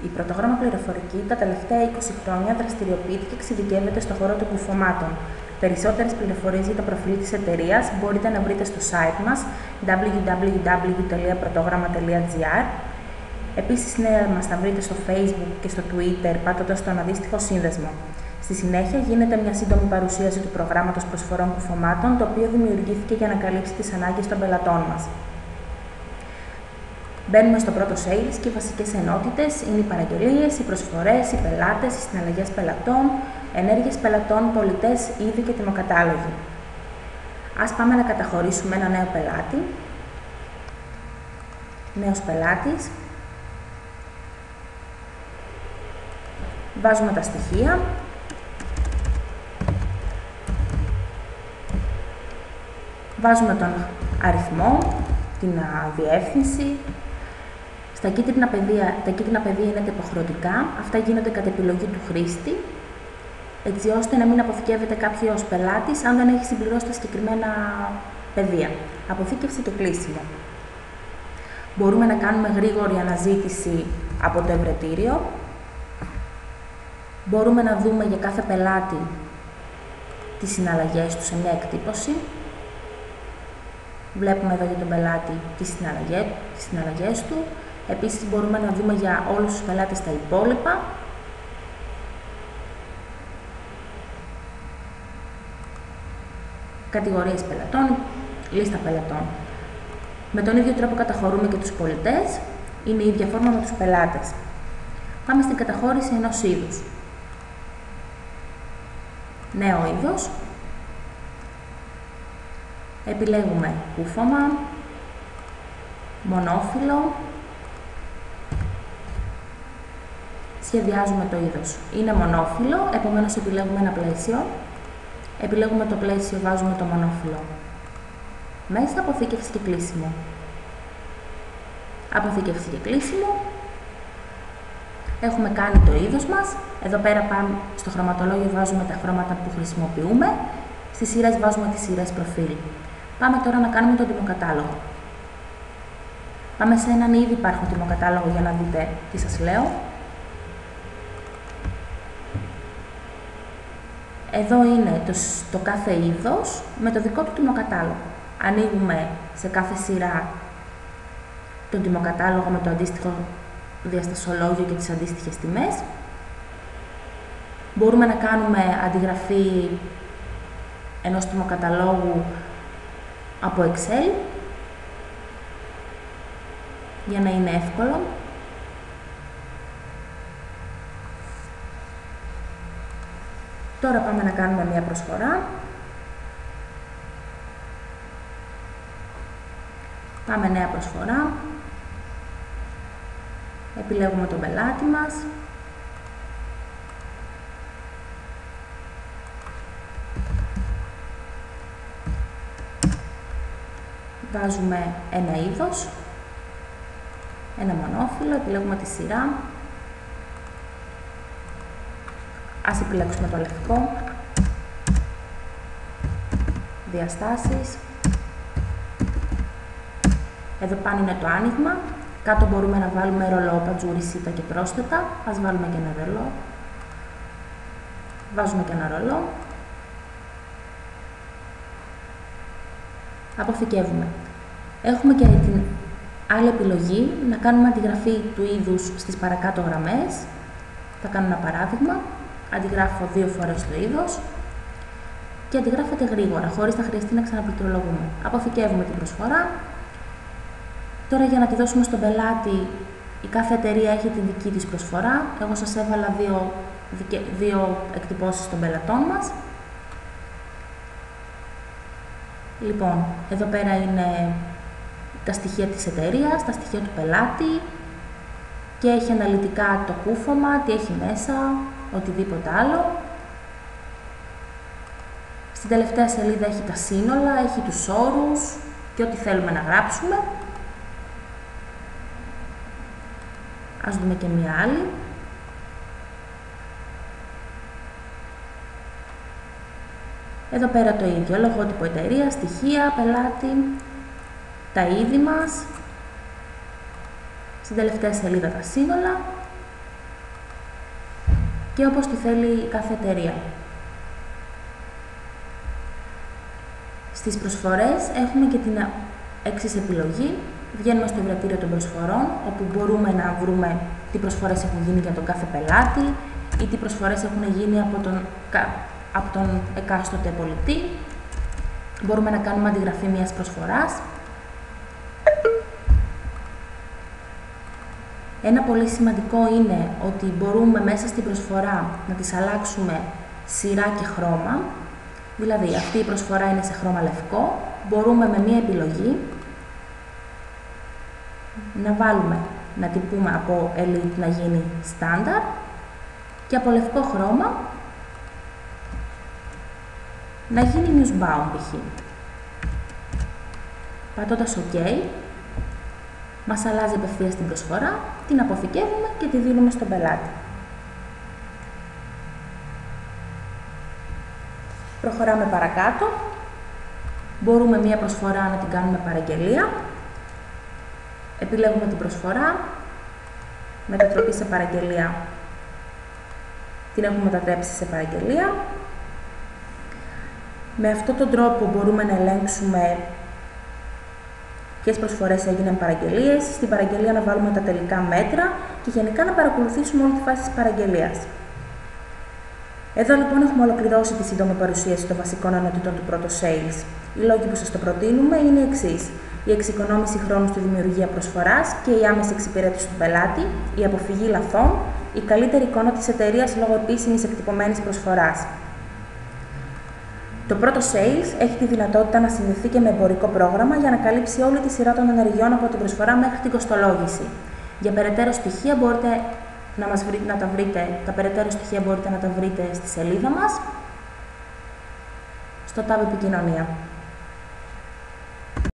Η Πρωτόγραμμα Πληροφορική τα τελευταία 20 χρόνια δραστηριοποιείται και εξειδικεύεται στον χώρο των κουφωμάτων. Περισσότερες πληροφορίες για το προφίλ της εταιρείας μπορείτε να βρείτε στο site μας www.protogramma.gr. Επίσης, μας θα βρείτε στο Facebook και στο Twitter πατώντας τον αντίστοιχο σύνδεσμο. Στη συνέχεια γίνεται μια σύντομη παρουσίαση του προγράμματος προσφορών κουφωμάτων, το οποίο δημιουργήθηκε για να καλύψει τις ανάγκες των πελατών μας. Μπαίνουμε στο πρώτο sales και οι βασικές ενότητες είναι οι παραγγελίες, οι προσφορές, οι πελάτες, οι συναλλαγές πελατών, ενέργειες πελατών, πολιτές, είδη και τιμοκατάλογοι. Ας πάμε να καταχωρήσουμε ένα νέο πελάτη. Νέος πελάτης. Βάζουμε τα στοιχεία. Βάζουμε τον αριθμό, την διεύθυνση. Τα κίτρινα πεδία είναι τα υποχρεωτικά. Αυτά γίνονται κατ' επιλογή του χρήστη, έτσι ώστε να μην αποθηκεύεται κάποιος πελάτης αν δεν έχει συμπληρώσει τα συγκεκριμένα πεδία. Αποθήκευση και κλείσιμο. Μπορούμε να κάνουμε γρήγορη αναζήτηση από το ευρετήριο. Μπορούμε να δούμε για κάθε πελάτη τις συναλλαγές του σε μια εκτύπωση. Βλέπουμε εδώ για τον πελάτη τις συναλλαγές του. Επίσης μπορούμε να δούμε για όλους τους πελάτες τα υπόλοιπα. Κατηγορίες πελατών, λίστα πελατών. Με τον ίδιο τρόπο καταχωρούμε και τους πολιτές. Είναι η ίδια φόρμα με τους πελάτες. Πάμε στην καταχώρηση ενός είδους. Νέο είδος. Επιλέγουμε κούφωμα, μονόφυλλο. Σχεδιάζουμε το είδος. Είναι μονόφυλλο, επομένως επιλέγουμε ένα πλαίσιο. Επιλέγουμε το πλαίσιο, βάζουμε το μονόφυλλο. Μέσα, αποθήκευση και κλείσιμο. Αποθήκευση και κλείσιμο. Έχουμε κάνει το είδος μας. Εδώ πέρα πάμε στο χρωματολόγιο, βάζουμε τα χρώματα που χρησιμοποιούμε. Στις σειρές βάζουμε τις σειρές προφίλ. Πάμε τώρα να κάνουμε τον τιμοκατάλογο. Πάμε σε έναν ήδη υπάρχον τιμοκατάλογο για να δείτε τι σας λέω. Εδώ είναι το κάθε είδος με το δικό του τιμοκατάλογο. Ανοίγουμε σε κάθε σειρά τον τιμοκατάλογο με το αντίστοιχο διαστασολόγιο και τις αντίστοιχες τιμές. Μπορούμε να κάνουμε αντιγραφή ενός τιμοκαταλόγου από Excel για να είναι εύκολο. Τώρα πάμε να κάνουμε μία προσφορά. Πάμε νέα προσφορά. Επιλέγουμε τον πελάτη μας. Βάζουμε ένα είδος, ένα μονόφυλλο, επιλέγουμε τη σειρά. Ας επιλέξουμε το λευκό. Διαστάσεις. Εδώ πάνω είναι το άνοιγμα. Κάτω μπορούμε να βάλουμε ρολό, πατζούρι, σίτα και πρόσθετα. Ας βάλουμε και ένα ρολό. Βάζουμε και ένα ρολό. Αποθηκεύουμε. Έχουμε και την άλλη επιλογή να κάνουμε αντιγραφή του είδους στις παρακάτω γραμμές. Θα κάνω ένα παράδειγμα. Αντιγράφω 2 φορές το είδος και αντιγράφεται γρήγορα, χωρίς να χρειαστεί να ξαναπληκτρολογούμε. Αποθηκεύουμε την προσφορά. Τώρα για να τη δώσουμε στον πελάτη, η κάθε εταιρεία έχει τη δική της προσφορά. Εγώ σας έβαλα δύο εκτυπώσεις των πελατών μας. Λοιπόν, εδώ πέρα είναι τα στοιχεία της εταιρείας, τα στοιχεία του πελάτη και έχει αναλυτικά το κούφωμα, τι έχει μέσα, οτιδήποτε άλλο. Στην τελευταία σελίδα έχει τα σύνολα, έχει τους όρους και ό,τι θέλουμε να γράψουμε. Ας δούμε και μία άλλη. Εδώ πέρα το ίδιο, λογότυπο εταιρεία, στοιχεία, πελάτη, τα είδη μας. Στην τελευταία σελίδα τα σύνολα. και όπως τη θέλει κάθε εταιρεία. Στις προσφορές έχουμε και την εξής επιλογή. Βγαίνουμε στο υβρατήριο των προσφορών, όπου μπορούμε να βρούμε τι προσφορές έχουν γίνει για τον κάθε πελάτη ή τι προσφορές έχουν γίνει από τον εκάστοτε πολιτή. Μπορούμε να κάνουμε αντιγραφή μιας προσφοράς. Ένα πολύ σημαντικό είναι ότι μπορούμε μέσα στην προσφορά να τις αλλάξουμε σειρά και χρώμα. Δηλαδή, αυτή η προσφορά είναι σε χρώμα λευκό. Μπορούμε με μία επιλογή να βάλουμε, να την πούμε από Elite να γίνει Standard και από λευκό χρώμα να γίνει Newsbound π.χ. Πατώντας OK, μας αλλάζει απευθείας την προσφορά, την αποθηκεύουμε και τη δίνουμε στον πελάτη. Προχωράμε παρακάτω. Μπορούμε μία προσφορά να την κάνουμε παραγγελία. Επιλέγουμε την προσφορά, μετατροπή σε παραγγελία. Την έχουμε μετατρέψει σε παραγγελία. Με αυτόν τον τρόπο μπορούμε να ελέγξουμε ποιες προσφορές έγιναν παραγγελίες, στην παραγγελία να βάλουμε τα τελικά μέτρα και γενικά να παρακολουθήσουμε όλη τη φάση της παραγγελίας. Εδώ λοιπόν έχουμε ολοκληρώσει τη σύντομη παρουσίαση των βασικών ενότητων του πρώτου Sales. Οι λόγοι που σας το προτείνουμε είναι οι εξής: η εξοικονόμηση χρόνου στη δημιουργία προσφοράς και η άμεση εξυπηρέτηση του πελάτη, η αποφυγή λαθών, η καλύτερη εικόνα της εταιρείας λόγω επίσημης εκτυπωμένης προσφοράς. Το πρώτο Sales έχει τη δυνατότητα να συνδεθεί και με εμπορικό πρόγραμμα για να καλύψει όλη τη σειρά των ενεργειών από την προσφορά μέχρι την κοστολόγηση. Για περαιτέρω στοιχεία μπορείτε τα περαιτέρω στοιχεία μπορείτε να τα βρείτε στη σελίδα μας, στο tab επικοινωνία.